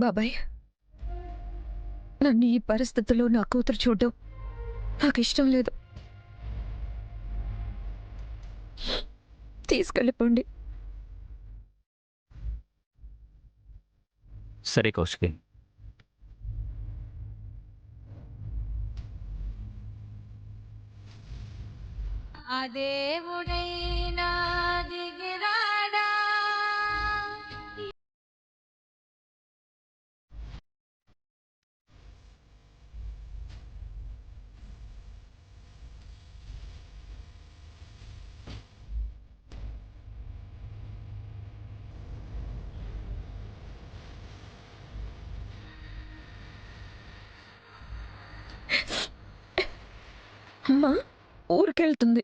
బాబాయ్, నన్ను ఈ పరిస్థితుల్లో నా కూతురు చూడడం నాకు ఇష్టం లేదు. తీసుకెళ్ళిపోండి. సరే కౌశికి, ఆ దేవుడైనా దిగిరాడా. అమ్మా ఊరికెళ్తుంది,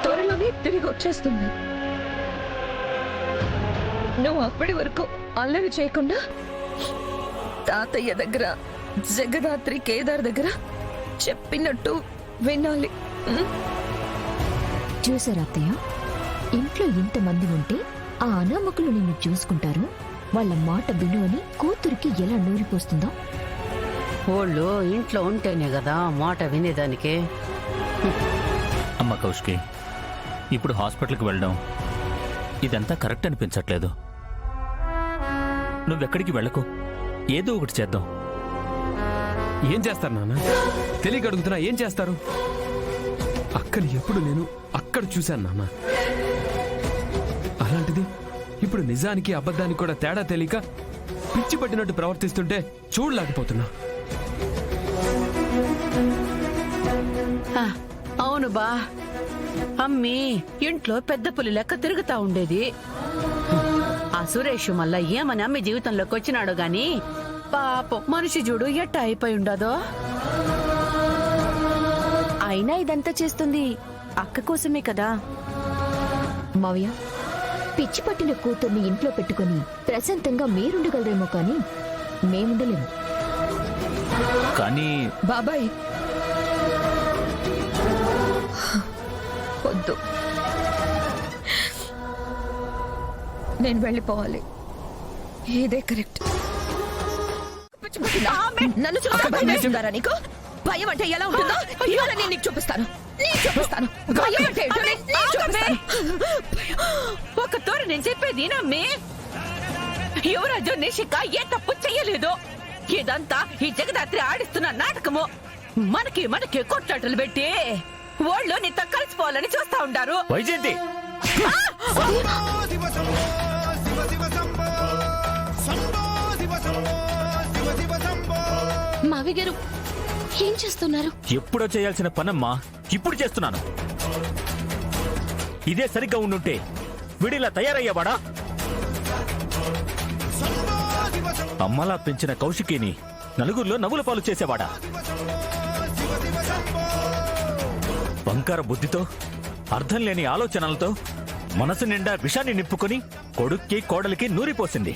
త్వరలోనే తిరిగి వచ్చేస్తుంది. నువ్వు అప్పటి వరకు అల్లరి చేయకుండా తాతయ్య దగ్గర, జగదాత్రి కేదార్ దగ్గర చెప్పినట్టు వినాలి. చూసారా అత్తయ్య, ఇంట్లో ఇంతమంది ఉంటే ఆ అనామకులు నిన్ను చూసుకుంటారు, వాళ్ళ మాట విను అని కూతురికి ఎలా నూరిపోస్తుందో. వాళ్ళు ఇంట్లో ఉంటేనే కదా మాట వినేదానికి. అమ్మ కౌశికి, ఇప్పుడు హాస్పిటల్కి వెళ్ళడం ఇదంతా కరెక్ట్ అనిపించట్లేదు. నువ్వెక్కడికి వెళ్ళకు, ఏదో ఒకటి చేద్దాం. ఏం చేస్తారు నాన్న? తెలియక అడుగుతున్నా, ఏం చేస్తారు? అక్కని ఎప్పుడు నేను అక్కడ చూశాను నాన్న. అలాంటిది ఇప్పుడు నిజానికి అబద్ధానికి కూడా తేడా తెలియక పిచ్చి పట్టినట్టు ప్రవర్తిస్తుంటే చూడలేకపోతున్నా. అవును బా, అమ్మి ఇంట్లో పెద్ద పులి లెక్క తిరుగుతా ఉండేది. ఆ సురేష్ మళ్ళా ఏమని అమ్మి జీవితంలోకి వచ్చినాడో గాని పాపం మనిషి చూడు ఎట్ట అయిపోయి ఉండదో. అయినా ఇదంతా చేస్తుంది అక్క కోసమే కదా. మావయ్య, పిచ్చి పట్టిన కూతుర్ని ఇంట్లో పెట్టుకుని ప్రశాంతంగా మీరుండగలరేమో కానీ మేముండలేము. కానీ బాబాయ్ వద్దు, నేను వెళ్ళిపోవాలి. ఇదే కరెక్ట్. నన్ను చూస్తే భయం వేస్తుందారా నీకు? భయం అంటే ఎలా ఉంటుందో ఇవాళ నేను నీకు చూపిస్తాను. భయం అంటే ఏంటో నేను చూపిస్తాను. ఒక తోరు నేను చెప్పేది నమ్మి, యువరాజు నిషిక ఏ తప్పు చెయ్యలేదు. ఇదంతా ఈ జగదాత్రి ఆడిస్తున్న నాటకము. మనకి కొట్లాటలు పెట్టి వాళ్ళు నీతో కలిసిపోవాలని చూస్తా ఉంటారు. వైజయంతి, మావి గారు ఏం చేస్తున్నారు? ఎప్పుడో చేయాల్సిన పనమ్మా ఇప్పుడు చేస్తున్నాను. ఇదే సరిగ్గా ఉండుంటే విడిలా తయారయ్యేవాడా? అమ్మలా పెంచిన కౌశికిని నలుగురిలో నవ్వుల పాలు చేసేవాడా? వంకర బుద్ధితో, అర్థం లేని ఆలోచనలతో మనసు నిండా విషాన్ని నింపుకొని కొడుక్కి కోడలికి నూరిపోసింది.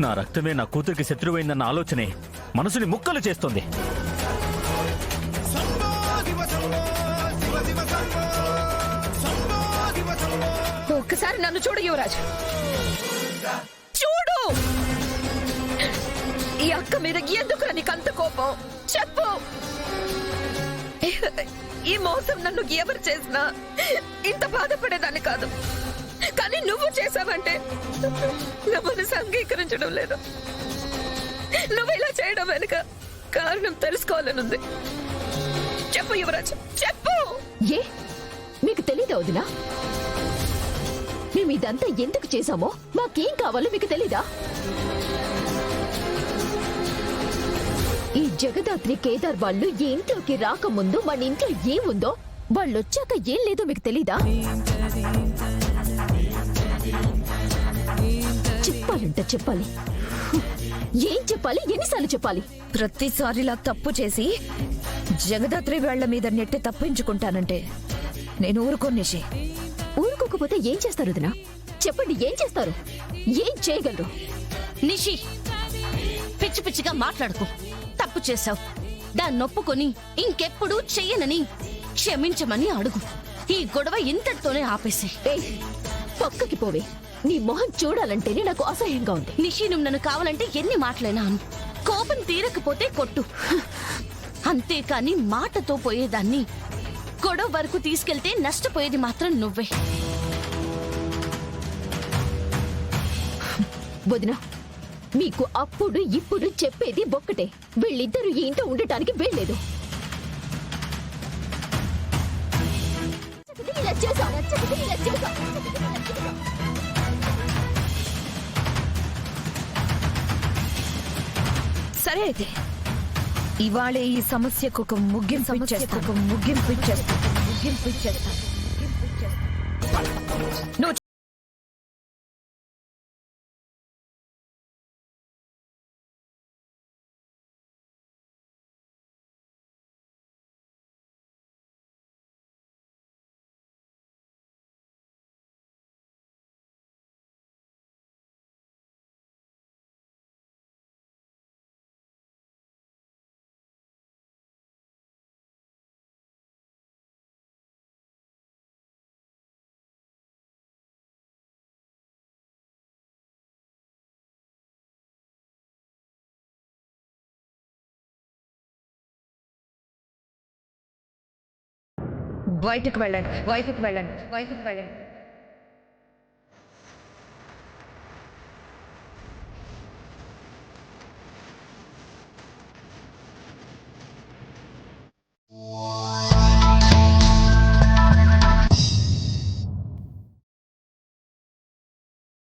నా రక్తమే నా కూతురికి శత్రువైందన్న ఆలోచనే మనసుని ముక్కలు చేస్తుంది. ఒక్కసారి నన్ను చూడు యువరాజ్, చూడు. ఈ అక్క మీద ఎందుకు నీకు అంత కోపం చెప్పు. ఈ మోసం నన్ను ఎవరు చేసినా ఇంత బాధపడేదాన్ని కాదు. కానీ నువ్వు చేసావంటే నా మనసు అంగీకరించడం లేదు. నువ్వు ఇలా చేయడం వెనుక కారణం తెలుసుకోవాలనుంది. చెప్పు యువరాజ్, చెప్పు. ఏ మీకు తెలీదా వదినా? మేము ఇదంతా ఎందుకు చేశామో, మాకేం కావాలో మీకు తెలీదా? ఈ జగదాత్రి కేదార్ వాళ్ళు ఈ ఇంట్లోకి రాకముందు మన ఇంట్లో ఏముందో, వాళ్ళొచ్చాక ఏం లేదో మీకు తెలీదా? చెప్పాలంటే చెప్పాలి. ఏం చెప్పాలి, ఎన్నిసార్లు చెప్పాలి? ప్రతిసారిలా తప్పు చేసి జగదాత్రి వేళ్ల మీద నెట్టి తప్పించుకుంటానంటే నేను ఊరుకోనేసి. ఊరుకోకపోతే ఏం చేస్తారు వదినా? చెప్పండి, ఏం చేస్తారు? ఏం చేయగలరు? నిషి, పిచ్చి పిచ్చిగా మాట్లాడుకో. తప్పు చేశావు, దాన్ని ఒప్పుకొని ఇంకెప్పుడు చెయ్యనని క్షమించమని అడుగు. ఈ గొడవ ఇంతటితోనే ఆపేసి. పక్కకి పోవే. నీ మొహం చూడాలంటేనే నాకు అసహ్యంగా ఉంది. నిషి నువ్వు నన్ను కావాలంటే ఎన్ని మాటలైనా అను. కోపం తీరకపోతే కొట్టు, అంతేకాని మాటతో పోయేదాన్ని గొడవ వరకు తీసుకెళ్తే నష్టపోయేది మాత్రం నువ్వే. వదినా, మీకు అప్పుడు ఇప్పుడు చెప్పేది ఒక్కటే, వీళ్ళిద్దరూ ఈ ఇంట్లో ఉండటానికి వీల్లేదు. ఇలా చేశావు, ఇలా చేశావు. సరే అయితే ఇవాళే ఈ సమస్యకు ఒక ముగింపు ఇచ్చేస్తా. నువ్వు బయటకు వెళ్ళండి.